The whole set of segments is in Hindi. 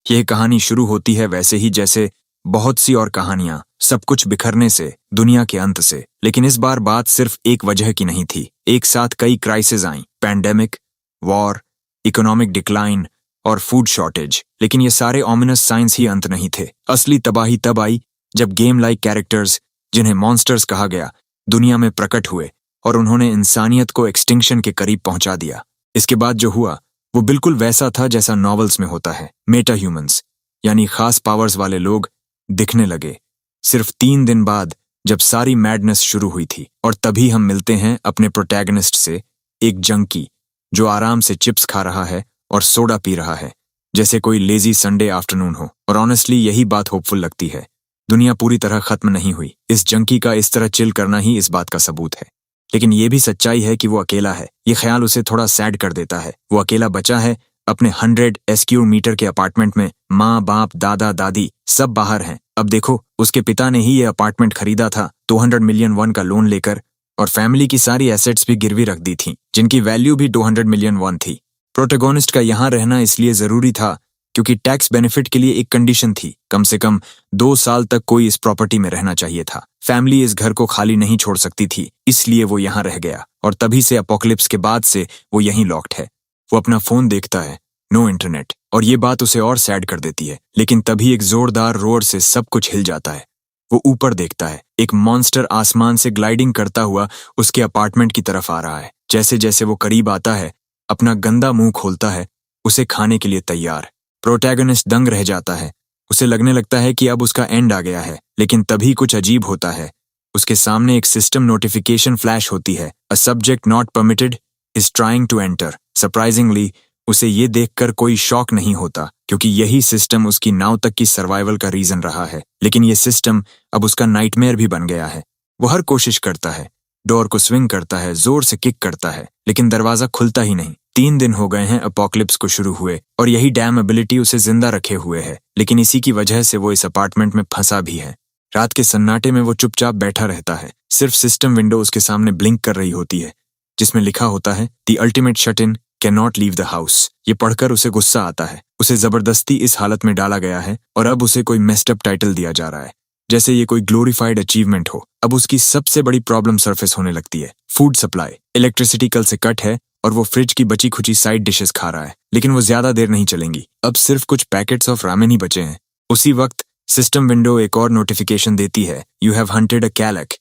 यह कहानी शुरू होती है वैसे ही जैसे बहुत सी और कहानियां, सब कुछ बिखरने से, दुनिया के अंत से। लेकिन इस बार बात सिर्फ एक वजह की नहीं थी। एक साथ कई क्राइसिस आईं, पैंडेमिक, वॉर, इकोनॉमिक डिक्लाइन और फूड शॉर्टेज। लेकिन ये सारे ऑमिनस साइंस ही अंत नहीं थे। असली तबाही तब आई जब गेम लाइक कैरेक्टर्स, जिन्हें मॉन्स्टर्स कहा गया, दुनिया में प्रकट हुए और उन्होंने इंसानियत को एक्सटिंक्शन के करीब पहुंचा दिया। इसके बाद जो हुआ वो बिल्कुल वैसा था जैसा नॉवेल्स में होता है। मेटा ह्यूमंस, यानी खास पावर्स वाले लोग दिखने लगे सिर्फ 3 दिन बाद, जब सारी मैडनेस शुरू हुई थी। और तभी हम मिलते हैं अपने प्रोटैगनिस्ट से, एक जंकी जो आराम से चिप्स खा रहा है और सोडा पी रहा है जैसे कोई लेजी संडे आफ्टरनून हो। और ऑनेस्टली यही बात होपफुल लगती है। दुनिया पूरी तरह खत्म नहीं हुई। इस जंकी का इस तरह चिल करना ही इस बात का सबूत है। लेकिन यह भी सच्चाई है कि वो अकेला है। ये ख्याल उसे थोड़ा सैड कर देता है। वो अकेला बचा है अपने 100 स्क्वायर मीटर के अपार्टमेंट में। माँ बाप, दादा दादी सब बाहर हैं। अब देखो, उसके पिता ने ही ये अपार्टमेंट खरीदा था 200 मिलियन वन का लोन लेकर, और फैमिली की सारी एसेट्स भी गिरवी रख दी थी जिनकी वैल्यू भी 200 मिलियन वन थी। प्रोटैगनिस्ट का यहाँ रहना इसलिए जरूरी था क्योंकि टैक्स बेनिफिट के लिए एक कंडीशन थी। कम से कम 2 साल तक कोई इस प्रॉपर्टी में रहना चाहिए था। फैमिली इस घर को खाली नहीं छोड़ सकती थी, इसलिए वो यहाँ रह गया। और तभी से अपोकलिप्स के बाद से वो यहीं लॉक्ड है। वो अपना फोन देखता है, नो इंटरनेट, और ये बात उसे और सैड कर देती है। लेकिन तभी एक जोरदार रोर से सब कुछ हिल जाता है। वो ऊपर देखता है, एक मॉन्स्टर आसमान से ग्लाइडिंग करता हुआ उसके अपार्टमेंट की तरफ आ रहा है। जैसे जैसे वो करीब आता है, अपना गंदा मुंह खोलता है, उसे खाने के लिए तैयार। प्रोटैगनिस्ट दंग रह जाता है। उसे लगने लगता है कि अब उसका एंड आ गया है। लेकिन तभी कुछ अजीब होता है। उसके सामने एक सिस्टम नोटिफिकेशन फ्लैश होती है, a subject not permitted is trying to enter. Surprisingly उसे ये देखकर कोई शॉक नहीं होता, क्योंकि यही सिस्टम उसकी नाव तक की सर्वाइवल का रीजन रहा है। लेकिन ये सिस्टम अब उसका नाइटमेयर भी बन गया है। वो हर कोशिश करता है, डोर को स्विंग करता है, जोर से किक करता है, लेकिन दरवाजा खुलता ही नहीं। 3 दिन हो गए हैं अपोकलिप्स को शुरू हुए, और यही डैम एबिलिटी उसे जिंदा रखे हुए है। लेकिन इसी की वजह से वो इस अपार्टमेंट में फंसा भी है। रात के सन्नाटे में वो चुपचाप बैठा रहता है। सिर्फ सिस्टम विंडो उसके सामने ब्लिंक कर रही होती है, जिसमें लिखा होता है, the ultimate shut in can not leave the house. ये पढ़कर उसे गुस्सा आता है। उसे जबरदस्ती इस हालत में डाला गया है और अब उसे कोई मेस्ड अप टाइटल दिया जा रहा है, जैसे ये कोई ग्लोरीफाइड अचीवमेंट हो। अब उसकी सबसे बड़ी प्रॉब्लम सरफेस होने लगती है, फूड सप्लाई। इलेक्ट्रिसिटी कल से कट है और वो फ्रिज की बची खुची साइड डिशेस खा रहा है। लेकिन वो ज्यादा देर नहीं चलेंगी। अब सिर्फ कुछ पैकेट्स ऑफ रामेन ही बचे हैं। उसी वक्त सिस्टम विंडो एक और नोटिफिकेशन देती है, यू हैव हंटेड अ कैलक,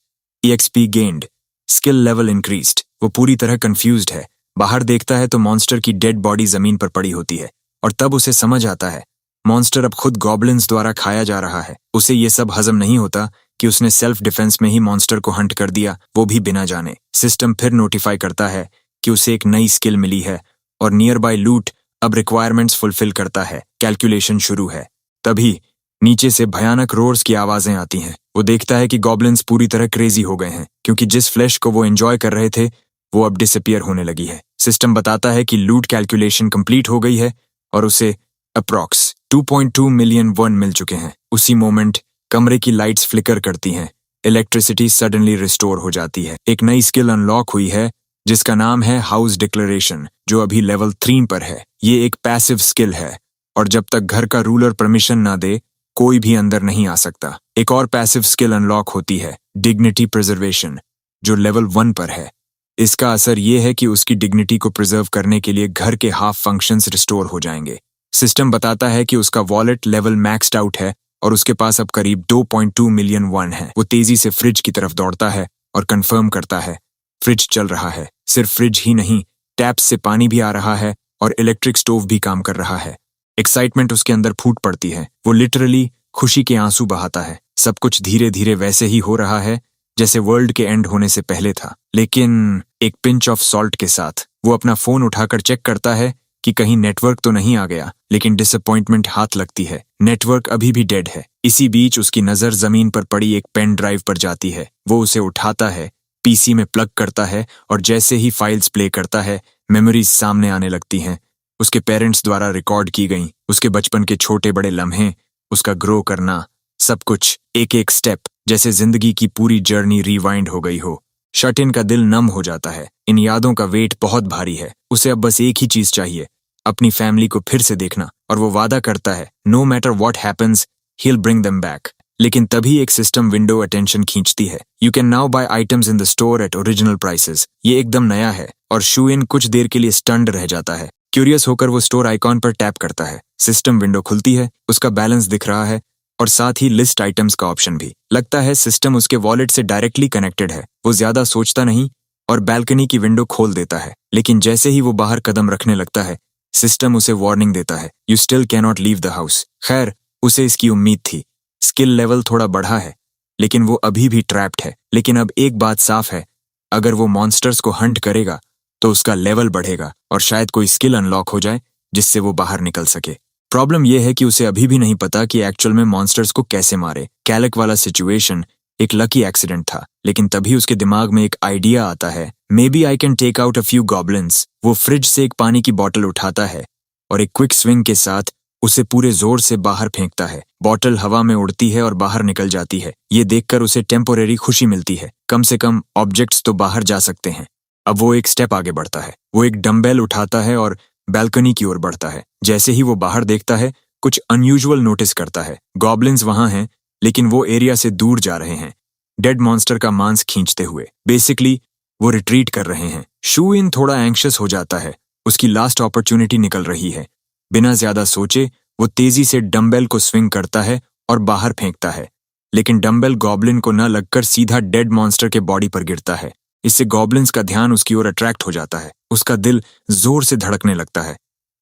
EXP gained, skill level increased. वो पूरी तरह कंफ्यूज्ड है। बाहर देखता है तो मॉन्स्टर की डेड बॉडी जमीन पर पड़ी होती है, और तब उसे समझ आता है मॉन्स्टर अब खुद गॉब्लिन्स द्वारा खाया जा रहा है। उसे ये सब हजम नहीं होता कि उसने सेल्फ डिफेंस में ही मॉन्स्टर को हंट कर दिया, वो भी बिना जाने। सिस्टम फिर नोटिफाई करता है कि उसे एक नई स्किल मिली है और नियर बाय लूट अब रिक्वायरमेंट्स फुलफिल करता है। कैलकुलेशन शुरू है। तभी नीचे से भयानक रोर्स की आवाजें आती हैं। वो देखता है कि गॉब्लिन्स पूरी तरह क्रेजी हो गए हैं, क्योंकि जिस फ्लैश को वो एंजॉय कर रहे थे वो अब डिसअपियर होने लगी है। सिस्टम बताता है कि लूट कैलकुलेशन कंप्लीट हो गई है और उसे अप्रॉक्स 2.2 मिलियन वन मिल चुके हैं। उसी मोमेंट कमरे की लाइट्स फ्लिकर करती हैं। इलेक्ट्रिसिटी सडनली रिस्टोर हो जाती है। एक नई स्किल अनलॉक हुई है जिसका नाम है हाउस डिक्लेरेशन, जो अभी लेवल 3 पर है। ये एक पैसिव स्किल है और जब तक घर का रूलर परमिशन ना दे कोई भी अंदर नहीं आ सकता। एक और पैसिव स्किल अनलॉक होती है, डिग्निटी प्रिजर्वेशन, जो लेवल 1 पर है। इसका असर ये है कि उसकी डिग्निटी को प्रिजर्व करने के लिए घर के हाफ फंक्शंस रिस्टोर हो जाएंगे। सिस्टम बताता है कि उसका वॉलेट लेवल मैक्स्ड आउट है और उसके पास अब करीब 2.2 मिलियन वन है। वो तेजी से फ्रिज की तरफ दौड़ता है और कंफर्म करता है फ्रिज चल रहा है। सिर्फ फ्रिज ही नहीं, टैप्स से पानी भी आ रहा है और इलेक्ट्रिक स्टोव भी काम कर रहा है। एक्साइटमेंट उसके अंदर फूट पड़ती है। वो लिटरली खुशी के आंसू बहाता है। सब कुछ धीरे धीरे वैसे ही हो रहा है जैसे वर्ल्ड के एंड होने से पहले था। लेकिन एक पिंच ऑफ सॉल्ट के साथ वो अपना फोन उठाकर चेक करता है कि कहीं नेटवर्क तो नहीं आ गया। लेकिन डिसअपॉइंटमेंट हाथ लगती है, नेटवर्क अभी भी डेड है। इसी बीच उसकी नजर जमीन पर पड़ी एक पेन ड्राइव पर जाती है। वो उसे उठाता है, पीसी में प्लग करता है और जैसे ही फाइल्स प्ले करता है मेमोरीज सामने आने लगती हैं। उसके पेरेंट्स द्वारा रिकॉर्ड की गई, उसके बचपन के छोटे बड़े लम्हे, उसका ग्रो करना, सब कुछ एक एक स्टेप, जैसे जिंदगी की पूरी जर्नी रिवाइंड हो गई हो। शट इन का दिल नम हो जाता है। इन यादों का वेट बहुत भारी है। उसे अब बस एक ही चीज चाहिए, अपनी फैमिली को फिर से देखना, और वो वादा करता है no matter what happens he will bring them back. लेकिन तभी एक सिस्टम विंडो अटेंशन खींचती है। You can now buy items in the store at original prices. ये एकदम नया है और शू इन कुछ देर के लिए स्टन्ड रह जाता है। क्यूरियस होकर वो स्टोर आइकॉन पर टैप करता है। सिस्टम विंडो खुलती है, उसका बैलेंस दिख रहा है और साथ ही लिस्ट आइटम्स का ऑप्शन भी। लगता है सिस्टम उसके वॉलेट से डायरेक्टली कनेक्टेड है। वो ज्यादा सोचता नहीं और बैल्कनी की विंडो खोल देता है। लेकिन जैसे ही वो बाहर कदम रखने लगता है, सिस्टम उसे वार्निंग देता है, you still cannot leave the house. खैर, उसे इसकी उम्मीद थी। स्किल लेवल थोड़ा बढ़ा है, लेकिन वो अभी भी ट्रैप्ड है। लेकिन अब एक बात साफ है, अगर वो मॉन्स्टर्स को हंट करेगा तो उसका लेवल बढ़ेगा और शायद कोई स्किल अनलॉक हो जाए जिससे वो बाहर निकल सके। प्रॉब्लम यह है कि उसे अभी भी नहीं पता कि एक्चुअल में मॉन्स्टर्स को कैसे मारे। कैलक वाला सिचुएशन एक लकी एक्सीडेंट था, लेकिन तभी उसके दिमाग में एक आइडिया आता है, maybe I can take out a few goblins. वो फ्रिज से एक पानी की बोतल उठाता है और एक क्विक स्विंग के साथ उसे पूरे जोर से बाहर फेंकता है। बॉटल हवा में उड़ती है और बाहर निकल जाती है। ये देखकर उसे टेम्पोरेरी खुशी मिलती है, कम से कम ऑब्जेक्ट्स तो बाहर जा सकते हैं। अब वो एक स्टेप आगे बढ़ता है। वो एक डंबेल उठाता है और बैल्कनी की ओर बढ़ता है। जैसे ही वो बाहर देखता है, कुछ अनयूजुअल नोटिस करता है। गॉब्लिन्स वहां हैं, लेकिन वो एरिया से दूर जा रहे हैं, डेड मॉन्स्टर का मांस खींचते हुए। बेसिकली वो रिट्रीट कर रहे हैं। शू इन थोड़ा एंग्शियस हो जाता है, उसकी लास्ट अपॉर्चुनिटी निकल रही है। बिना ज्यादा सोचे वो तेजी से डंबेल को स्विंग करता है और बाहर फेंकता है, लेकिन डंबेल गॉब्लिन को न लगकर सीधा डेड मॉन्स्टर के बॉडी पर गिरता है। इससे गॉब्लिन्स का ध्यान उसकी ओर अट्रैक्ट हो जाता है। उसका दिल जोर से धड़कने लगता है।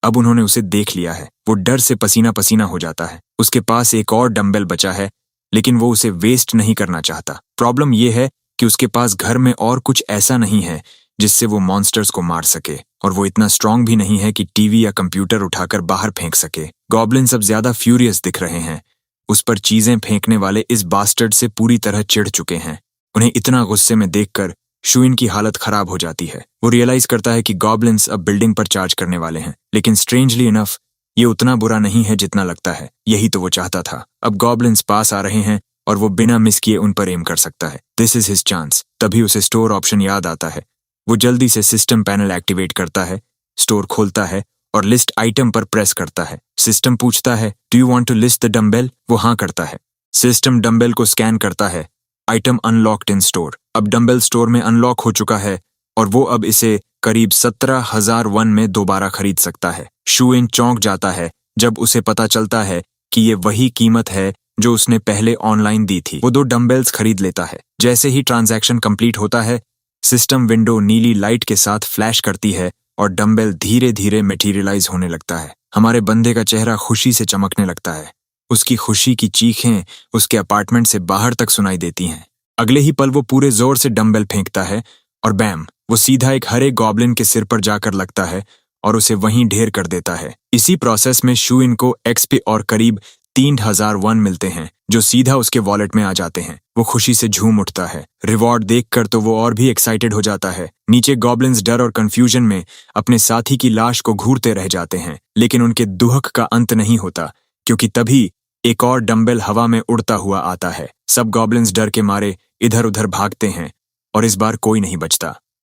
अब उन्होंने उसे देख लिया है। वो डर से पसीना पसीना हो जाता है। उसके पास एक और डंबेल बचा है, लेकिन वो उसे वेस्ट नहीं करना चाहता। प्रॉब्लम यह है कि उसके पास घर में और कुछ ऐसा नहीं है जिससे वो मॉन्स्टर्स को मार सके, और वो इतना स्ट्रांग भी नहीं है कि टीवी या कंप्यूटर उठाकर बाहर फेंक सके। गॉब्लिन्स अब ज्यादा फ्यूरियस दिख रहे हैं। उस पर चीजें फेंकने वाले इस बास्टर्ड से पूरी तरह चिढ़ चुके हैं। उन्हें इतना गुस्से में देखकर शूइन की हालत खराब हो जाती है। वो रियलाइज करता है कि गॉब्लिन्स अब बिल्डिंग पर चार्ज करने वाले हैं, लेकिन स्ट्रेंजली इनफ ये उतना बुरा नहीं है जितना लगता है। यही तो वो चाहता था। अब गॉब्लिन्स पास आ रहे हैं और वो बिना मिस किए उन पर एम कर सकता है। This is his chance. तभी उसे स्टोर ऑप्शन याद आता है। वो जल्दी से सिस्टम पैनल एक्टिवेट करता है, स्टोर खोलता है और लिस्ट आइटम पर प्रेस करता है। सिस्टम पूछता है, do you want to list the dumbbell? वो हाँ करता है। सिस्टम डंबेल को स्कैन करता है। आइटम अनलॉक्ड इन स्टोर। अब डंबेल स्टोर में अनलॉक हो चुका है और वो अब इसे करीब 17,000 वन में दोबारा खरीद सकता है। शू इन चौंक जाता है जब उसे पता चलता है कि ये वही कीमत है जो उसने पहले ऑनलाइन दी थी। वो 2 डंबेल्स खरीद लेता है। जैसे ही ट्रांजैक्शन कंप्लीट होता है, सिस्टम विंडो नीली लाइट के साथ फ्लैश करती है और डंबेल धीरे धीरे मटेरियलाइज होने लगता है। हमारे बंदे का चेहरा खुशी से चमकने लगता है। उसकी खुशी की चीखें उसके अपार्टमेंट से बाहर तक सुनाई देती हैं। अगले ही पल वो पूरे जोर से डंबेल फेंकता है और बैम, वो सीधा एक हरे गॉब्लिन के सिर पर जाकर लगता है और उसे वहीं ढेर कर देता है। इसी प्रोसेस में शू इन को एक्सपी और करीब 3,000 वन मिलते हैं, जो सीधा उसके वॉलेट में आ जाते हैं। वो खुशी से झूम उठता है। रिवॉर्ड देखकर तो वो और भी एक्साइटेड हो जाता है। नीचे गॉब्लिन्स डर और कंफ्यूजन में अपने साथी की लाश को घूरते रह जाते हैं, लेकिन उनके दुहक का अंत नहीं होता, क्योंकि तभी एक और डंबेल हवा में उड़ता हुआ आता है। सब गॉब्लिन्स डर के मारे इधर उधर भागते हैं और इस बार कोई नहीं बचता।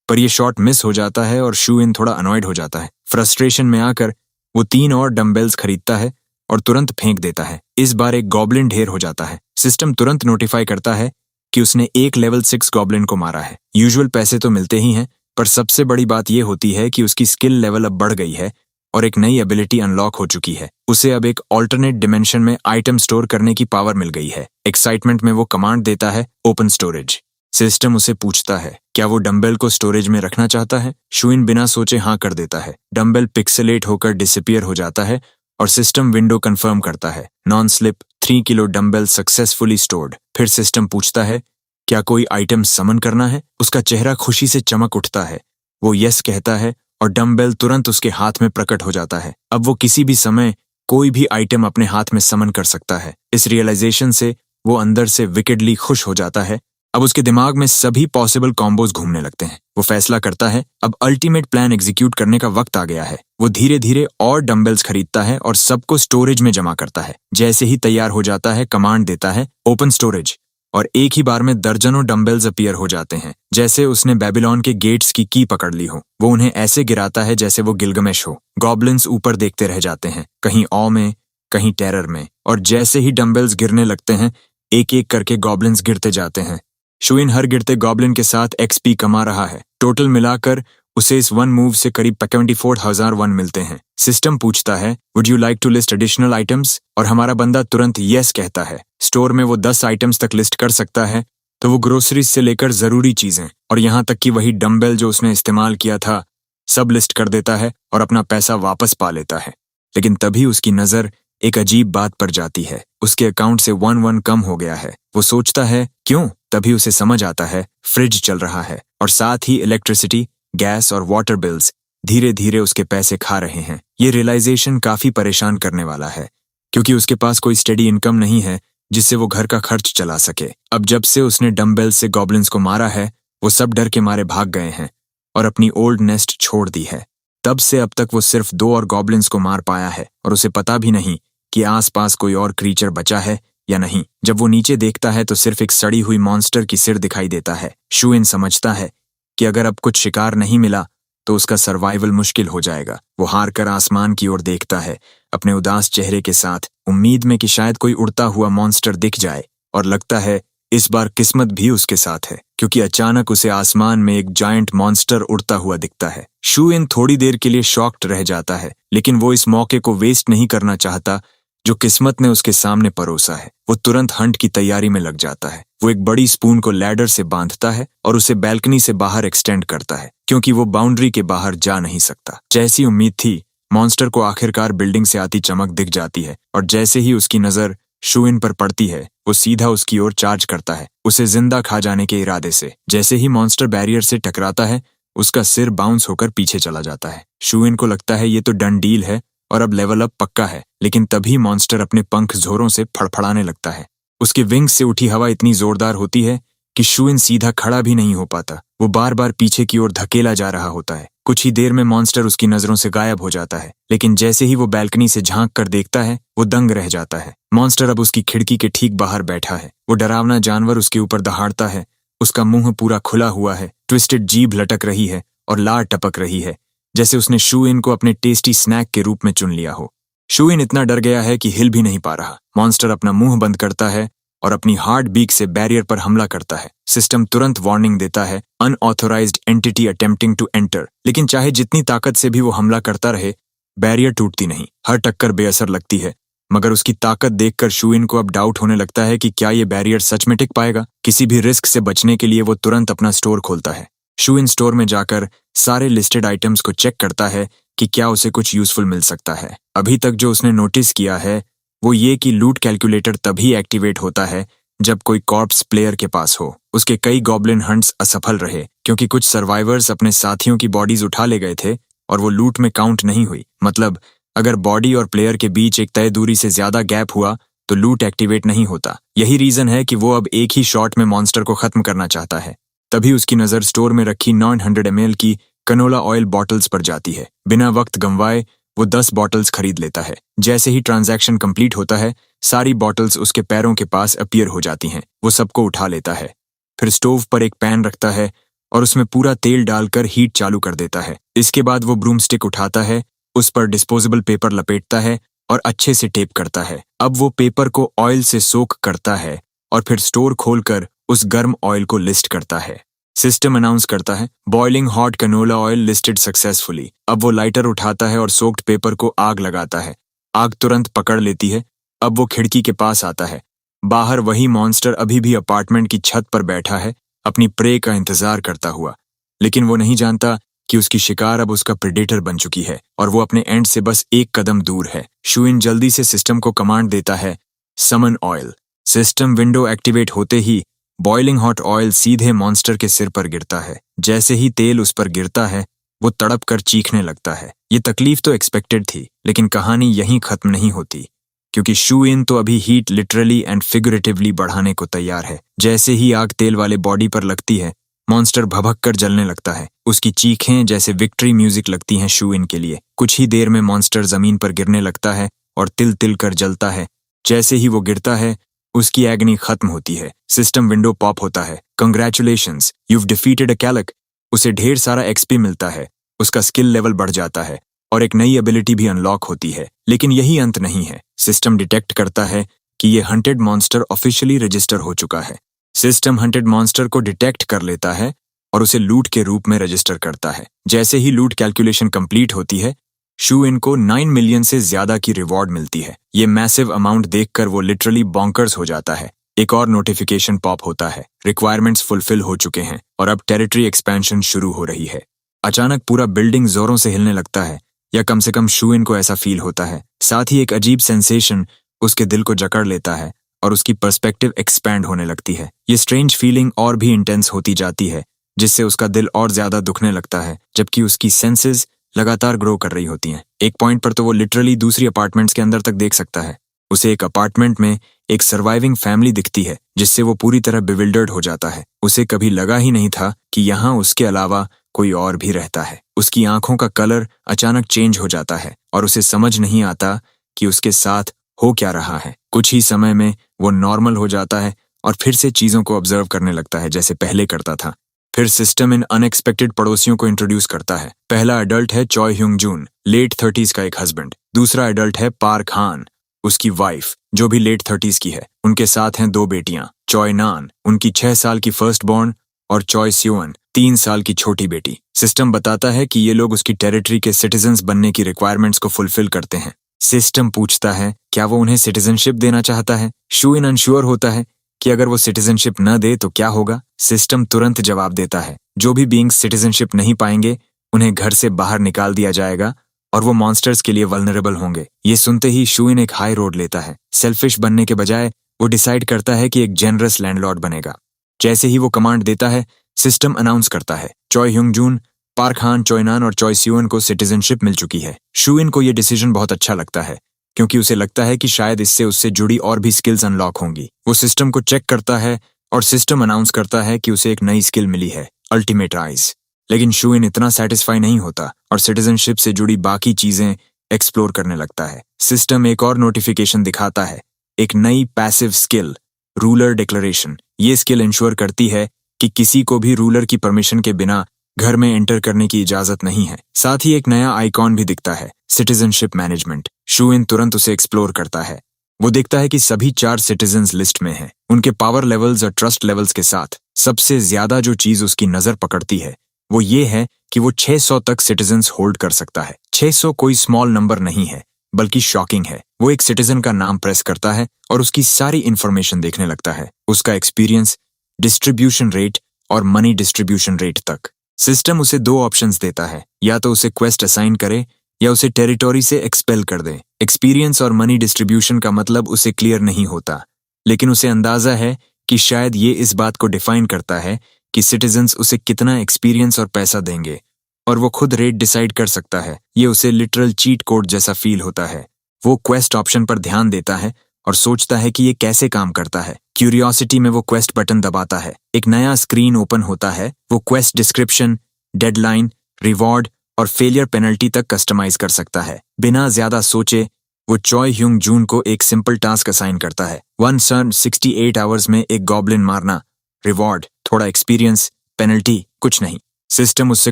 पर यह शॉट मिस हो जाता है और शू इन थोड़ा अनॉयड हो जाता है। फ्रस्ट्रेशन में आकर वो 3 और डंबेल्स खरीदता है और तुरंत फेंक देता है। इस बार एक गॉब्लिन ढेर हो जाता है। सिस्टम तुरंत नोटिफाई करता है कि उसने एक लेवल 6 गॉब्लिन को मारा है। यूजुअल पैसे तो मिलते ही हैं, पर सबसे बड़ी बात यह होती है कि उसकी स्किल लेवल अब बढ़ गई है और एक नई एबिलिटी अनलॉक हो चुकी है। उसे अब एक ऑल्टरनेट डिमेंशन में आइटम स्टोर करने की पावर मिल गई है। एक्साइटमेंट में वो कमांड देता है, ओपन स्टोरेज। सिस्टम उसे पूछता है, क्या वो डंबेल को स्टोरेज में रखना चाहता है? शू इन बिना सोचे हाँ कर देता है। डंबेल पिक्सेलेट होकर डिसअपीयर हो जाता है और सिस्टम विंडो कंफर्म करता है, non slip 3 kilo dumbbell successfully stored. फिर सिस्टम पूछता है, क्या कोई आइटम समन करना है? उसका चेहरा खुशी से चमक उठता है। वो यस कहता है और डंबेल तुरंत उसके हाथ में प्रकट हो जाता है। अब वो किसी भी समय कोई भी आइटम अपने हाथ में समन कर सकता है। इस रियलाइजेशन से वो अंदर से विकेडली खुश हो जाता है। अब उसके दिमाग में सभी पॉसिबल कॉम्बोज घूमने लगते हैं। वो फैसला करता है, अब अल्टीमेट प्लान एग्जीक्यूट करने का वक्त आ गया है। वो धीरे धीरे और डंबल्स खरीदता है और सबको स्टोरेज में जमा करता है। जैसे ही तैयार हो जाता है, कमांड देता है, ओपन स्टोरेज। और एक ही बार में दर्जनों डंबल्स अपीयर हो जाते हैं, जैसे उसने बेबीलोन के गेट्स की पकड़ ली हो। वो उन्हें ऐसे गिराता है जैसे वो गिलगमेश हो। गॉब्लिन्स ऊपर देखते रह जाते हैं, कहीं ऑ में, कहीं टेरर में, और जैसे ही डंबल्स गिरने लगते हैं, एक एक करके गॉब्लिन्स गिरते जाते हैं। शुइन हर गिरते गॉब्लिन के साथ एक्सपी कमा रहा है। टोटल मिलाकर उसे इस वन मूव से करीब 24,001 मिलते हैं। सिस्टम पूछता है, would you like to list additional items, और हमारा बंदा तुरंत यस कहता है। स्टोर में वो 10 आइटम्स तक लिस्ट कर सकता है, तो वो ग्रोसरीज से लेकर जरूरी चीजें और यहाँ तक कि वही डंबल जो उसने इस्तेमाल किया था सब लिस्ट कर देता है और अपना पैसा वापस पा लेता है। लेकिन तभी उसकी नजर एक अजीब बात पर जाती है। उसके अकाउंट से 1 कम हो गया है। वो सोचता है क्यों, तभी उसे समझ आता है फ्रिज चल रहा है और साथ ही इलेक्ट्रिसिटी, गैस और वाटर बिल्स धीरे धीरे उसके पैसे खा रहे हैं। ये रियलाइजेशन काफी परेशान करने वाला है, क्योंकि उसके पास कोई स्टेडी इनकम नहीं है जिससे वो घर का खर्च चला सके। अब जब से उसने डंबेल से गॉब्लिन्स को मारा है, वो सब डर के मारे भाग गए हैं और अपनी ओल्ड नेस्ट छोड़ दी है। तब से अब तक वो सिर्फ 2 और गॉब्लिन्स को मार पाया है और उसे पता भी नहीं कि आसपास कोई और क्रीचर बचा है या नहीं। जब वो नीचे देखता है तो सिर्फ एक सड़ी हुई मॉन्स्टर की सिर दिखाई देता है। शुइन समझता है कि अगर अब कुछ शिकार नहीं मिला तो उसका सर्वाइवल मुश्किल हो जाएगा। वो हार कर आसमान की ओर देखता है, अपने उदास चेहरे के साथ, उम्मीद में कि शायद कोई उड़ता हुआ मॉन्स्टर दिख जाए, और लगता है इस बार किस्मत भी उसके साथ है, क्योंकि अचानक उसे आसमान में एक जायंट मॉन्स्टर उड़ता हुआ दिखता है। शुइन थोड़ी देर के लिए शॉक्ड रह जाता है, लेकिन वो इस मौके को वेस्ट नहीं करना चाहता जो किस्मत ने उसके सामने परोसा है। वो तुरंत हंट की तैयारी में लग जाता है। वो एक बड़ी स्पून को लैडर से बांधता है और उसे बैल्कनी से बाहर एक्सटेंड करता है, क्योंकि वो बाउंड्री के बाहर जा नहीं सकता। जैसी उम्मीद थी, मॉन्स्टर को आखिरकार बिल्डिंग से आती चमक दिख जाती है, और जैसे ही उसकी नजर शुइन पर पड़ती है, वो सीधा उसकी ओर चार्ज करता है, उसे जिंदा खा जाने के इरादे से। जैसे ही मॉन्स्टर बैरियर से टकराता है, उसका सिर बाउंस होकर पीछे चला जाता है। शुइन को लगता है ये तो डन डील है और अब लेवल अप पक्का है, लेकिन तभी मॉन्स्टर अपने पंख जोरों से फड़फड़ाने लगता है। उसके विंग्स से उठी हवा इतनी जोरदार होती है कि शुइन सीधा खड़ा भी नहीं हो पाता। वो बार बार पीछे की ओर धकेला जा रहा होता है। कुछ ही देर में मॉन्स्टर उसकी नजरों से गायब हो जाता है, लेकिन जैसे ही वो बैल्कनी से झांक कर देखता है, वो दंग रह जाता है। मॉन्स्टर अब उसकी खिड़की के ठीक बाहर बैठा है। वो डरावना जानवर उसके ऊपर दहाड़ता है। उसका मुंह पूरा खुला हुआ है, ट्विस्टेड जीभ लटक रही है और लार टपक रही है, जैसे उसने शुइन को अपने टेस्टी स्नैक के रूप में चुन लिया हो। शुइन इतना डर गया है कि हिल भी नहीं पा रहा। मॉन्स्टर अपना मुंह बंद करता है और अपनी हार्ड बीक से बैरियर पर हमला करता है। सिस्टम तुरंत वार्निंग देता है, unauthorised entity attempting to enter. लेकिन चाहे जितनी ताकत से भी वो हमला करता रहे, बैरियर टूटती नहीं। हर टक्कर बेअसर लगती है, मगर उसकी ताकत देखकर शुइन को अब डाउट होने लगता है कि क्या ये बैरियर सच में टिक पाएगा। किसी भी रिस्क से बचने के लिए वो तुरंत अपना स्टोर खोलता है। शुइन स्टोर में जाकर सारे लिस्टेड आइटम्स को चेक करता है कि क्या उसे कुछ यूजफुल मिल सकता है। अभी तक जो उसने नोटिस किया है वो ये कि लूट कैलकुलेटर तभी एक्टिवेट होता है जब कोई कॉर्प्स प्लेयर के पास हो। उसके कई गॉब्लिन हंट्स असफल रहे, क्योंकि कुछ सर्वाइवर्स अपने साथियों की बॉडीज उठा ले गए थे और वो लूट में काउंट नहीं हुई। मतलब अगर बॉडी और प्लेयर के बीच एक तय दूरी से ज्यादा गैप हुआ तो लूट एक्टिवेट नहीं होता। यही रीजन है कि वो अब एक ही शॉट में मॉन्स्टर को खत्म करना चाहता है। तभी उसकी नजर स्टोर में रखी 900 ml की कनोला ऑयल बॉटल्स पर जाती है। बिना वक्त गंवाए वो 10 बॉटल्स खरीद लेता है। जैसे ही ट्रांजैक्शन कंप्लीट होता है, सारी बॉटल्स उसके पैरों के पास अपीयर हो जाती हैं। वो सबको उठा लेता है, फिर स्टोव पर एक पैन रखता है और उसमें पूरा तेल डालकर हीट चालू कर देता है। इसके बाद वो ब्रूम स्टिक उठाता है, उस पर डिस्पोजेबल पेपर लपेटता है और अच्छे से टेप करता है। अब वो पेपर को ऑयल से सोक करता है और फिर स्टोर खोलकर उस गर्म ऑयल को लिस्ट करता है। सिस्टम अनाउंस करता है, boiling hot canola oil listed successfully. अब वो लाइटर उठाता है और सोक्ड पेपर को आग लगाता है। आग तुरंत पकड़ लेती है। अब वो खिड़की के पास आता है। बाहर वही मॉन्स्टर अभी भी अपार्टमेंट की छत पर बैठा है, अपनी प्रे का इंतजार करता हुआ। लेकिन वो नहीं जानता कि उसकी शिकार अब उसका प्रेडेटर बन चुकी है और वो अपने एंड से बस एक कदम दूर है। शुइन जल्दी से सिस्टम को कमांड देता है, समन ऑयल। सिस्टम विंडो एक्टिवेट होते ही बॉइलिंग हॉट ऑयल सीधे मॉन्स्टर के सिर पर गिरता है। जैसे ही तेल उस पर गिरता है, वो तड़प कर चीखने लगता है। ये तकलीफ तो एक्सपेक्टेड थी, लेकिन कहानी यहीं खत्म नहीं होती, क्योंकि शुइन तो अभी हीट लिटरली एंड फिगरेटिवली बढ़ाने को तैयार है। जैसे ही आग तेल वाले बॉडी पर लगती है, मॉन्स्टर भभक कर जलने लगता है। उसकी चीखें जैसे विक्ट्री म्यूजिक लगती हैं शुइन के लिए। कुछ ही देर में मॉन्स्टर जमीन पर गिरने लगता है और तिल तिल कर जलता है। जैसे ही वो गिरता है, उसकी एग्नी खत्म होती है। सिस्टम विंडो पॉप होता है। कंग्रेचुलेशंस, you've defeated a कैलक। उसे ढेर सारा एक्सपी मिलता है, उसका स्किल लेवल बढ़ जाता है और एक नई एबिलिटी भी अनलॉक होती है। लेकिन यही अंत नहीं है। सिस्टम डिटेक्ट करता है कि ये हंटेड मॉन्स्टर ऑफिशियली रजिस्टर हो चुका है। सिस्टम हंटेड मॉन्स्टर को डिटेक्ट कर लेता है और उसे लूट के रूप में रजिस्टर करता है। जैसे ही लूट कैलकुलेशन कंप्लीट होती है, शू इन को 9 मिलियन से ज्यादा की रिवॉर्ड मिलती है। ये मैसिव अमाउंट देखकर वो लिटरली बॉन्कर्स हो जाता है। एक और नोटिफिकेशन पॉप होता है, रिक्वायरमेंट्स फुलफिल हो चुके हैं और अब टेरिटरी एक्सपेंशन शुरू हो रही है। अचानक पूरा बिल्डिंग जोरों से हिलने लगता है, या कम से कम शू इन को ऐसा फील होता है। साथ ही एक अजीब सेंसेशन उसके दिल को जकड़ लेता है और उसकी पर्सपेक्टिव एक्सपैंड होने लगती है। ये स्ट्रेंज फीलिंग और भी इंटेंस होती जाती है, जिससे उसका दिल और ज्यादा दुखने लगता है, जबकि उसकी सेंसेस लगातार ग्रो कर रही होती हैं। एक पॉइंट पर तो वो लिटरली दूसरी अपार्टमेंट्स के अंदर तक देख सकता है। उसे एक अपार्टमेंट में एक सर्वाइविंग फैमिली दिखती है, जिससे वो पूरी तरह बिविल्डर्ड हो जाता है। उसे कभी लगा ही नहीं था कि यहाँ उसके अलावा कोई और भी रहता है। उसकी आंखों का कलर अचानक चेंज हो जाता है और उसे समझ नहीं आता कि उसके साथ हो क्या रहा है। कुछ ही समय में वो नॉर्मल हो जाता है और फिर से चीजों को ऑब्जर्व करने लगता है जैसे पहले करता था। फिर सिस्टम इन अनएक्सपेक्टेड पड़ोसियों को इंट्रोड्यूस करता है। पहला एडल्ट है चॉय ह्यूंग जून, लेट 30s का एक हस्बैंड। दूसरा एडल्ट है पार्क हान, उसकी वाइफ जो भी लेट 30s की है। उनके साथ हैं 2 बेटियां, चॉय नान उनकी 6 साल की फर्स्ट बॉर्न और चॉय स्यूअन 3 साल की छोटी बेटी। सिस्टम बताता है कि ये लोग उसकी टेरिटरी के सिटीजन्स बनने की रिक्वायरमेंट्स को फुलफिल करते हैं। सिस्टम पूछता है क्या वो उन्हें सिटीजनशिप देना चाहता है। शू इन अनश्योर होता है कि अगर वो सिटीजनशिप न दे तो क्या होगा। सिस्टम तुरंत जवाब देता है जो भी बीइंग्स सिटीजनशिप नहीं पाएंगे उन्हें घर से बाहर निकाल दिया जाएगा और वो मॉन्स्टर्स के लिए वल्नरेबल होंगे। ये सुनते ही शू इन एक हाई रोड लेता है। सेल्फिश बनने के बजाय वो डिसाइड करता है कि एक जेनरस लैंडलॉर्ड बनेगा। जैसे ही वो कमांड देता है, सिस्टम अनाउंस करता है चॉय ह्यूंग जून, पार्क हान, चॉय नान और चॉय स्यूअन को सिटीजनशिप मिल चुकी है। शू इन को ये डिसीजन बहुत अच्छा लगता है क्योंकि उसे लगता है कि शायद इससे उससे जुड़ी और भी स्किल्स अनलॉक होंगी। वो सिस्टम को चेक करता है और सिस्टम अनाउंस करता है कि उसे एक नई स्किल मिली है, अल्टीमेट आइज। लेकिन शू इन इतना सेटिस्फाई नहीं होता और सिटीजनशिप से जुड़ी बाकी चीजें एक्सप्लोर करने लगता है। सिस्टम एक और नोटिफिकेशन दिखाता है, एक नई पैसिव स्किल, रूलर डिक्लेरेशन। ये स्किल इंश्योर करती है कि किसी को भी रूलर की परमिशन के बिना घर में एंटर करने की इजाजत नहीं है। साथ ही एक नया आइकॉन भी दिखता है, सिटीजनशिप मैनेजमेंट। शू इन तुरंत उसे एक्सप्लोर करता है। वो देखता है कि सभी 4 सिटीजन्स लिस्ट में हैं। उनके पावर लेवल्स और ट्रस्ट लेवल्स के साथ सबसे ज्यादा जो चीज उसकी नजर पकड़ती है वो ये है कि वो 600 तक सिटीजन्स होल्ड कर सकता है। 600 कोई स्मॉल नंबर नहीं है बल्कि शॉकिंग है। वो एक सिटीजन का नाम प्रेस करता है और उसकी सारी इंफॉर्मेशन देखने लगता है, उसका एक्सपीरियंस, डिस्ट्रीब्यूशन रेट और मनी डिस्ट्रीब्यूशन रेट तक। सिस्टम उसे 2 ऑप्शंस देता है, या तो उसे क्वेस्ट असाइन करे या उसे टेरिटोरी से एक्सपेल कर दे। एक्सपीरियंस और मनी डिस्ट्रीब्यूशन का मतलब उसे क्लियर नहीं होता, लेकिन उसे अंदाजा है कि शायद ये इस बात को डिफाइन करता है कि सिटीजन्स उसे कितना एक्सपीरियंस और पैसा देंगे और वो खुद रेट डिसाइड कर सकता है। ये उसे लिटरल चीट कोड जैसा फील होता है। वो क्वेस्ट ऑप्शन पर ध्यान देता है और सोचता है कि ये कैसे काम करता है। क्यूरियोसिटी में वो क्वेस्ट बटन दबाता है। एक नया स्क्रीन ओपन होता है। वो क्वेस्ट डिस्क्रिप्शन, डेडलाइन, रिवॉर्ड और फेलियर पेनल्टी तक कस्टमाइज कर सकता है। बिना ज्यादा सोचे वो चॉय ह्यूंग जून को एक सिंपल टास्क असाइन करता है, 168 आवर्स में एक गॉब्लिन मारना। रिवॉर्ड थोड़ा एक्सपीरियंस, पेनल्टी कुछ नहीं। सिस्टम उससे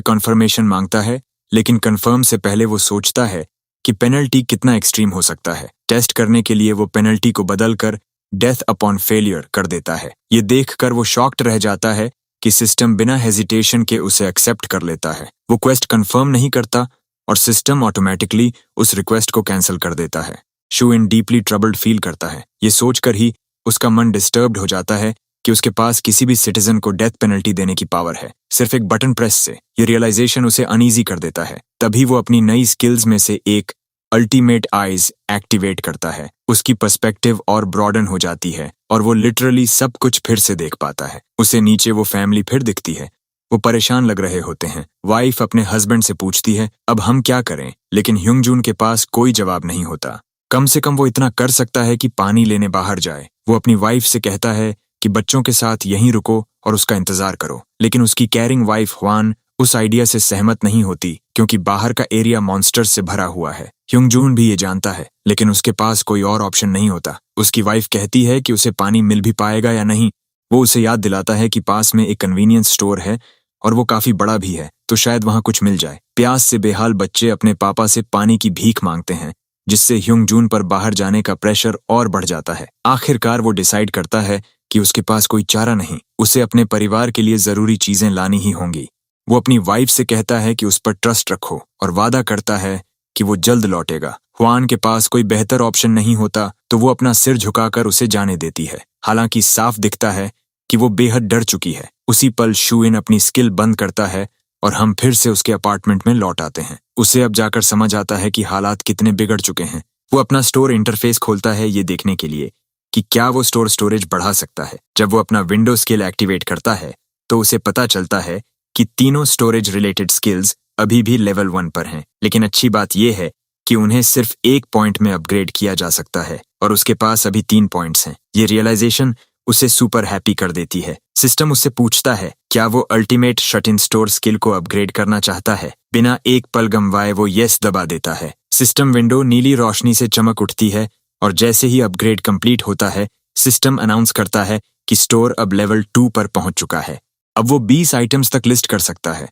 कंफर्मेशन मांगता है, लेकिन कंफर्म से पहले वो सोचता है कि पेनल्टी कितना एक्सट्रीम हो सकता है। टेस्ट करने के लिए वो पेनल्टी को बदलकर डेथ अपॉन फेलियर कर देता है। ये देखकर वो शॉक्ड रह जाता है कि सिस्टम बिना हेजिटेशन के उसे एक्सेप्ट कर लेता है। वो क्वेस्ट कंफर्म नहीं करता और सिस्टम ऑटोमेटिकली उस रिक्वेस्ट को कैंसिल कर देता है। शू इन डीपली ट्रबल्ड फील करता है। ये सोचकर ही उसका मन डिस्टर्ब्ड हो जाता है कि उसके पास किसी भी सिटीजन को डेथ पेनल्टी देने की पावर है, सिर्फ एक बटन प्रेस से। ये रियलाइजेशन उसे अनईजी कर देता है। तभी वो अपनी नई स्किल्स में से एक अल्टीमेट आइज एक्टिवेट करता है। उसकी पर्सपेक्टिव और ब्रॉडन हो जाती है और वो लिटरली सब कुछ फिर से देख पाता है। उसे नीचे वो फैमिली फिर दिखती है। वो परेशान लग रहे होते हैं। वाइफ अपने हस्बैंड से पूछती है अब हम क्या करें, लेकिन ह्यूंग जून के पास कोई जवाब नहीं होता। कम से कम वो इतना कर सकता है कि पानी लेने बाहर जाए। वो अपनी वाइफ से कहता है कि बच्चों के साथ यहीं रुको और उसका इंतजार करो, लेकिन उसकी केयरिंग वाइफ ह्वान उस आइडिया से सहमत नहीं होती क्योंकि बाहर का एरिया मॉन्स्टर्स से भरा हुआ है। ह्यूंग-जून भी ये जानता है, लेकिन उसके पास कोई और ऑप्शन नहीं होता। उसकी वाइफ कहती है कि उसे पानी मिल भी पाएगा या नहीं। वो उसे याद दिलाता है कि पास में एक कन्वीनियंस स्टोर है और वो काफी बड़ा भी है, तो शायद वहां कुछ मिल जाए। प्यास से बेहाल बच्चे अपने पापा से पानी की भीख मांगते हैं, जिससे ह्यूंग-जून पर बाहर जाने का प्रेशर और बढ़ जाता है। आखिरकार वो डिसाइड करता है कि उसके पास कोई चारा नहीं, उसे अपने परिवार के लिए जरूरी चीजें लानी ही होंगी। वो अपनी वाइफ से कहता है कि उस पर ट्रस्ट रखो और वादा करता है कि वो जल्द लौटेगा। हुआन के पास कोई बेहतर ऑप्शन नहीं होता, तो वो अपना सिर झुकाकर उसे जाने देती है। हालांकि साफ दिखता है कि वो बेहद डर चुकी है। उसी पल शू-इन अपनी स्किल बंद करता है और हम फिर से उसके अपार्टमेंट में लौट आते हैं। उसे अब जाकर समझ आता है कि हालात कितने बिगड़ चुके हैं। वो अपना स्टोर इंटरफेस खोलता है ये देखने के लिए कि क्या वो स्टोरेज बढ़ा सकता है। जब वो अपना विंडो स्किल एक्टिवेट करता है तो उसे पता चलता है कि तीनों स्टोरेज रिलेटेड स्किल्स अभी भी लेवल 1 पर हैं। लेकिन अच्छी बात यह है कि उन्हें सिर्फ एक पॉइंट में अपग्रेड किया जा सकता है और उसके पास अभी 3 पॉइंट्स हैं। ये रियलाइजेशन उसे सुपर हैप्पी कर देती है। सिस्टम उससे पूछता है क्या वो ultimate shut in store skill को अपग्रेड करना चाहता है। बिना एक पल गंवाए वो येस दबा देता है। सिस्टम विंडो नीली रोशनी से चमक उठती है और जैसे ही अपग्रेड कंप्लीट होता है, सिस्टम अनाउंस करता है कि स्टोर अब लेवल 2 पर पहुंच चुका है। अब वो 20 आइटम्स तक लिस्ट कर सकता है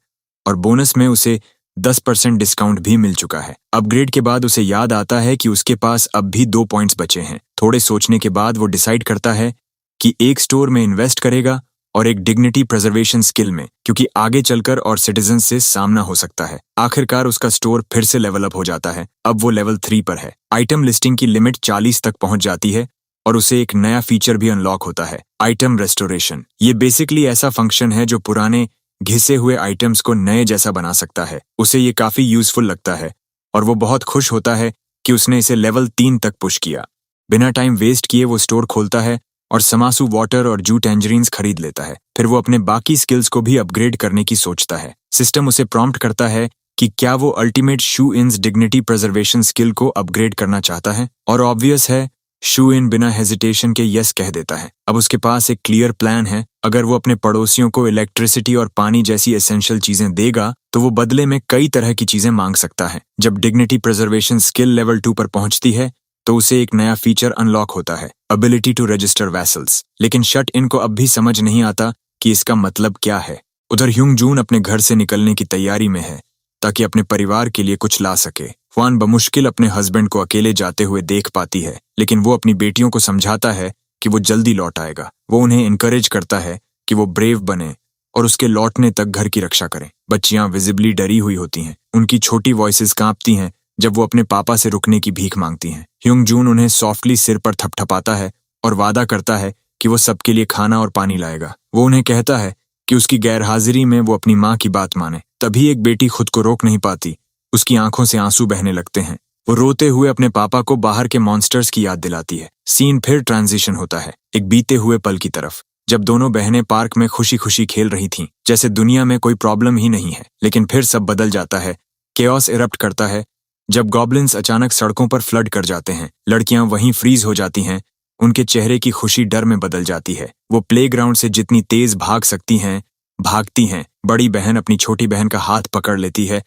और बोनस में उसे 10% डिस्काउंट भी मिल चुका है। अपग्रेड के बाद उसे याद आता है कि उसके पास अब भी 2 पॉइंट्स बचे हैं। थोड़े सोचने के बाद वो डिसाइड करता है कि एक स्टोर में इन्वेस्ट करेगा और एक डिग्निटी प्रिजर्वेशन स्किल में, क्योंकि आगे चलकर और सिटीजन से सामना हो सकता है। आखिरकार उसका स्टोर फिर से लेवल अप हो जाता है। अब वो लेवल 3 पर है। आइटम लिस्टिंग की लिमिट 40 तक पहुंच जाती है और उसे एक नया फीचर भी अनलॉक होता है, आइटम रेस्टोरेशन। ये बेसिकली ऐसा फंक्शन है जो पुराने घिसे हुए आइटम्स को नए जैसा बना सकता है। उसे ये काफी यूजफुल लगता है और वो बहुत खुश होता है कि उसने इसे लेवल 3 तक पुश किया। बिना टाइम वेस्ट किए वो स्टोर खोलता है और समासू वाटर और जू टैंजरीन्स खरीद लेता है। फिर वो अपने बाकी स्किल्स को भी अपग्रेड करने की सोचता है। सिस्टम उसे प्रॉम्प्ट करता है कि क्या वो अल्टीमेट शू-इन्स डिग्निटी प्रिजर्वेशन स्किल को अपग्रेड करना चाहता है, और ऑब्वियस है शू-इन बिना हेजिटेशन के यस कह देता है। अब उसके पास एक क्लियर प्लान है। अगर वो अपने पड़ोसियों को इलेक्ट्रिसिटी और पानी जैसी एसेंशियल चीजें देगा तो वो बदले में कई तरह की चीजें मांग सकता है। जब डिग्निटी प्रिजर्वेशन स्किल लेवल 2 पर पहुंचती है तो उसे एक नया फीचर अनलॉक होता है, एबिलिटी टू रजिस्टर वैसल्स। लेकिन शट इन को अब भी समझ नहीं आता कि इसका मतलब क्या है। उधर ह्यूंग-जून अपने घर से निकलने की तैयारी में है ताकि अपने परिवार के लिए कुछ ला सके। हुआन बमुश्किल अपने हस्बैंड को अकेले जाते हुए देख पाती है, लेकिन वो अपनी बेटियों को समझाता है कि वो जल्दी लौट आएगा। वो उन्हें इनकरेज करता है कि वो ब्रेव बने और उसके लौटने तक घर की रक्षा करें। बच्चियां विजिबली डरी हुई होती हैं। उनकी छोटी वॉइसेस कांपती हैं जब वो अपने पापा से रुकने की भीख मांगती हैं। ह्यूंग-जून उन्हें सॉफ्टली सिर पर थपथपाता है और वादा करता है कि वो सबके लिए खाना और पानी लाएगा। वो उन्हें कहता है कि उसकी गैरहाजिरी में वो अपनी माँ की बात माने। तभी एक बेटी खुद को रोक नहीं पाती। उसकी आंखों से आंसू बहने लगते हैं। वो रोते हुए अपने पापा को बाहर के मॉन्स्टर्स की याद दिलाती है। सीन फिर ट्रांजिशन होता है एक बीते हुए पल की तरफ, जब दोनों बहनें पार्क में खुशी खुशी खेल रही थीं, जैसे दुनिया में कोई प्रॉब्लम ही नहीं है। लेकिन फिर सब बदल जाता है। केओस इरप्ट करता है जब गॉब्लिन्स अचानक सड़कों पर फ्लड कर जाते हैं। लड़कियां वहीं फ्रीज हो जाती हैं। उनके चेहरे की खुशी डर में बदल जाती है। वो प्लेग्राउंड से जितनी तेज भाग सकती हैं भागती हैं। बड़ी बहन अपनी छोटी बहन का हाथ पकड़ लेती है।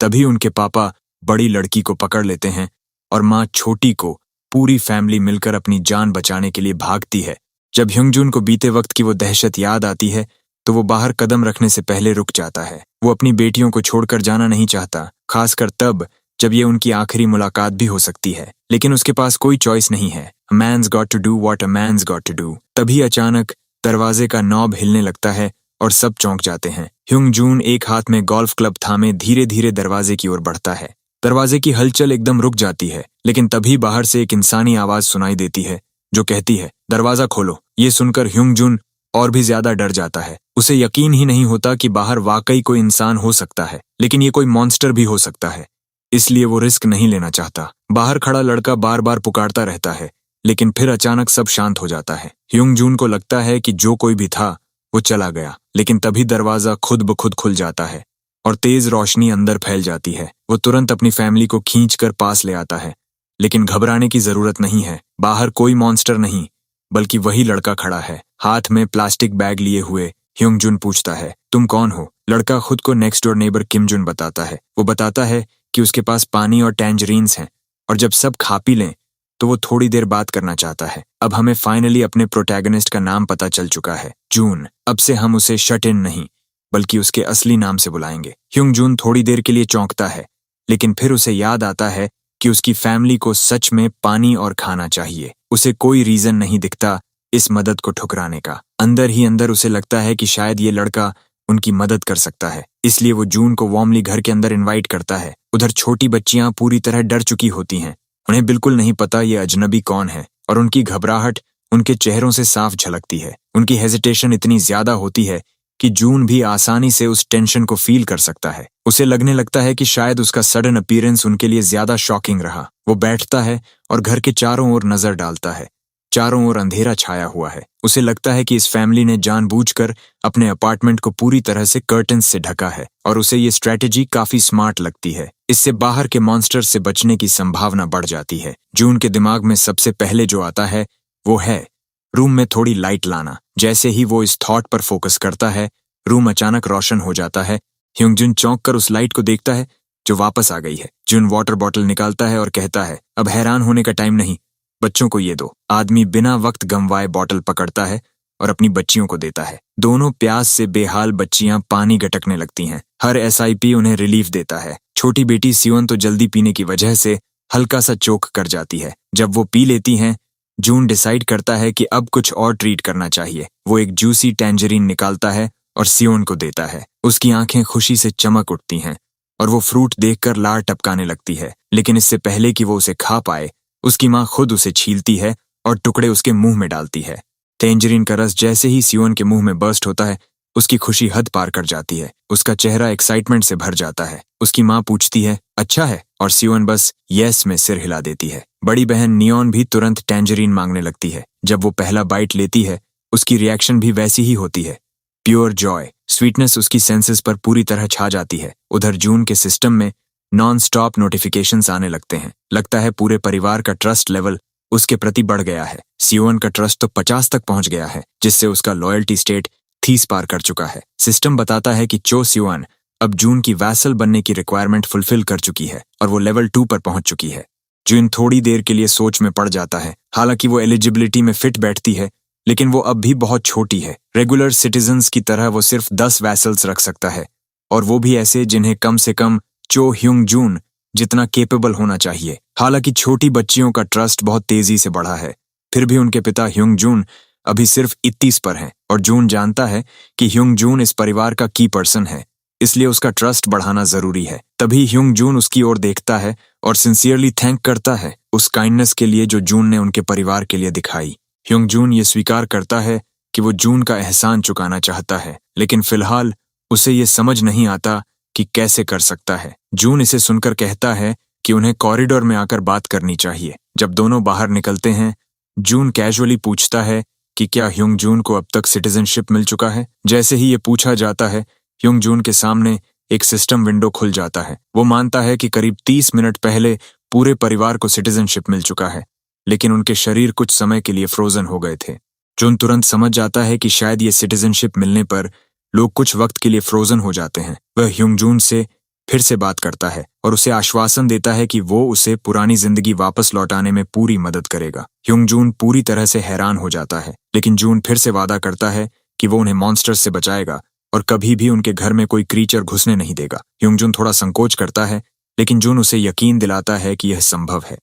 तभी उनके पापा बड़ी लड़की को पकड़ लेते हैं और माँ छोटी को। पूरी फैमिली मिलकर अपनी जान बचाने के लिए भागती है। जब ह्यूंग-जून को बीते वक्त की वो दहशत याद आती है तो वो बाहर कदम रखने से पहले रुक जाता है। वो अपनी बेटियों को छोड़कर जाना नहीं चाहता, खासकर तब जब ये उनकी आखिरी मुलाकात भी हो सकती है। लेकिन उसके पास कोई चॉइस नहीं है। A man's got to do what a man's got to do। तभी अचानक दरवाजे का नॉब हिलने लगता है और सब चौंक जाते हैं। ह्यूंग-जून एक हाथ में गोल्फ क्लब थामे धीरे धीरे दरवाजे की ओर बढ़ता है। दरवाजे की हलचल एकदम रुक जाती है, लेकिन तभी बाहर से एक इंसानी आवाज सुनाई देती है जो कहती है दरवाजा खोलो। ये सुनकर ह्यूंग-जून और भी ज्यादा डर जाता है। उसे यकीन ही नहीं होता कि बाहर वाकई कोई इंसान हो सकता है, लेकिन ये कोई मॉन्स्टर भी हो सकता है। इसलिए वो रिस्क नहीं लेना चाहता। बाहर खड़ा लड़का बार बार पुकारता रहता है, लेकिन फिर अचानक सब शांत हो जाता है। ह्यूंग-जून को लगता है कि जो कोई भी था वो चला गया, लेकिन तभी दरवाजा खुद ब खुद खुल जाता है और तेज रोशनी अंदर फैल जाती है। वो तुरंत अपनी फैमिली को खींचकर पास ले आता है, लेकिन घबराने की जरूरत नहीं है। बाहर कोई मॉन्स्टर नहीं, बल्कि वही लड़का खड़ा है, हाथ में प्लास्टिक बैग लिए हुए। ह्यूंग-जून पूछता है तुम कौन हो? लड़का खुद को नेक्स्ट डोर नेबर किम जुन बताता है। वो बताता है कि उसके पास पानी और टैंजरीन्स हैं और जब सब खा पी लें तो वो थोड़ी देर बात करना चाहता है। अब हमें फाइनली अपने प्रोटैगनिस्ट का नाम पता चल चुका है, जून। अब से हम उसे शट इन नहीं बल्कि उसके असली नाम से बुलाएंगे। ह्युंग जून थोड़ी देर के लिए चौंकता है, लेकिन फिर उसे याद आता है कि उसकी फैमिली को सच में पानी और खाना चाहिए। उसे कोई रीजन नहीं दिखता इस मदद को ठुकराने का। अंदर ही अंदर उसे लगता है कि शायद ये लड़का उनकी मदद कर सकता है, इसलिए वो जून को वार्मली घर के अंदर इनवाइट करता है। उधर छोटी बच्चियां पूरी तरह डर चुकी होती हैं। उन्हें बिल्कुल नहीं पता ये अजनबी कौन है और उनकी घबराहट उनके चेहरों से साफ झलकती है। उनकी हेजिटेशन इतनी ज्यादा होती है कि जून भी आसानी से उस टेंशन को फील कर सकता है। उसे लगने लगता है कि शायद उसका सडन अपीयरेंस उनके लिए ज्यादा शॉकिंग रहा। वो बैठता है और घर के चारों ओर नजर डालता है। चारों ओर अंधेरा छाया हुआ है। उसे लगता है कि इस फैमिली ने जानबूझकर अपने अपार्टमेंट को पूरी तरह से कर्टन्स से ढका है और उसे ये स्ट्रेटेजी काफी स्मार्ट लगती है। इससे बाहर के मॉन्स्टर से बचने की संभावना बढ़ जाती है। जून के दिमाग में सबसे पहले जो आता है वो है रूम में थोड़ी लाइट लाना। जैसे ही वो इस थॉट पर फोकस करता है, रूम अचानक रोशन हो जाता है। ह्युंग जुन चौंक कर उस लाइट को देखता है जो वापस आ गई है। जून वाटर बॉटल निकालता है और कहता है, अब हैरान होने का टाइम नहीं, बच्चों को ये दो। आदमी बिना वक्त गंवाए बॉटल पकड़ता है और अपनी बच्चियों को देता है। दोनों प्यास से बेहाल बच्चियां पानी गटकने लगती हैं। हर एसआईपी उन्हें रिलीफ देता है। छोटी बेटी सियोन तो जल्दी पीने की वजह से हल्का सा चोक कर जाती है। जब वो पी लेती हैं, जून डिसाइड करता है कि अब कुछ और ट्रीट करना चाहिए। वो एक जूसी टैंजरीन निकालता है और सियोन को देता है। उसकी आंखें खुशी से चमक उठती हैं और वो फ्रूट देखकर लार टपकाने लगती है। लेकिन इससे पहले कि वो उसे खा पाए, उसकी माँ खुद उसे छीलती है और टुकड़े उसके मुंह में डालती है। टैंजरीन का रस जैसे ही सियोन के मुंह में बर्स्ट होता है, उसकी खुशी हद पार कर जाती है। उसका चेहरा एक्साइटमेंट से भर जाता है। उसकी माँ पूछती है, अच्छा है? और सियोन बस यस में सिर हिला देती है। बड़ी बहन नियॉन भी तुरंत टैंजरीन मांगने लगती है। जब वो पहला बाइट लेती है, उसकी रिएक्शन भी वैसी ही होती है। प्योर जॉय, स्वीटनेस उसकी सेंसेस पर पूरी तरह छा जाती है। उधर जून के सिस्टम में नॉन स्टॉप नोटिफिकेशंस आने लगते हैं। लगता है पूरे परिवार का ट्रस्ट लेवल उसके प्रति बढ़ गया है। सियोन का ट्रस्ट तो 50 तक पहुंच गया है, जिससे उसका लॉयल्टी स्टेट 30 पार कर चुका है। सिस्टम बताता है कि चो सियोन अब जून की वैसल बनने की रिक्वायरमेंट फुलफिल कर चुकी है और वो लेवल 2 पर पहुंच चुकी है। जून थोड़ी देर के लिए सोच में पड़ जाता है। हालांकि वो एलिजिबिलिटी में फिट बैठती है, लेकिन वो अब भी बहुत छोटी है। रेगुलर सिटीजन्स की तरह वो सिर्फ 10 वैसल्स रख सकता है, और वो भी ऐसे जिन्हें कम से कम चो ह्युंग जून जितना केपेबल होना चाहिए। हालांकि छोटी बच्चियों का ट्रस्ट बहुत तेजी से बढ़ा है, फिर भी उनके पिता ह्युंग जून अभी सिर्फ 31 पर हैं और जून जानता है कि ह्युंग जून इस परिवार का की पर्सन है, इसलिए उसका ट्रस्ट बढ़ाना जरूरी है। तभी ह्युंग जून उसकी ओर देखता है और सिंसियरली थैंक करता है उस काइंडनेस के लिए जो जून ने उनके परिवार के लिए दिखाई। ह्युंग जून ये स्वीकार करता है कि वो जून का एहसान चुकाना चाहता है, लेकिन फिलहाल उसे ये समझ नहीं आता कि कैसे कर सकता है। जून इसे सुनकर कहता है कि उन्हें कॉरिडोर में आकर बात करनी चाहिए। जब दोनों बाहर निकलते हैं, जून कैजुअली पूछता है कि क्या ह्युंग जून को अब तक सिटीजनशिप मिल चुका है। जैसे ही ये पूछा जाता है, ह्युंग जून के सामने एक सिस्टम विंडो खुल जाता है। वो मानता है कि करीब 30 मिनट पहले पूरे परिवार को सिटीजनशिप मिल चुका है, लेकिन उनके शरीर कुछ समय के लिए फ्रोजन हो गए थे। जून तुरंत समझ जाता है कि शायद ये सिटीजनशिप मिलने पर लोग कुछ वक्त के लिए फ्रोजन हो जाते हैं। वह ह्युंग जून से फिर से बात करता है और उसे आश्वासन देता है कि वो उसे पुरानी जिंदगी वापस लौटाने में पूरी मदद करेगा। ह्युंग जून पूरी तरह से हैरान हो जाता है, लेकिन जून फिर से वादा करता है कि वो उन्हें मॉन्स्टर्स से बचाएगा और कभी भी उनके घर में कोई क्रीचर घुसने नहीं देगा। ह्युंग जून थोड़ा संकोच करता है, लेकिन जून उसे यकीन दिलाता है कि यह संभव है।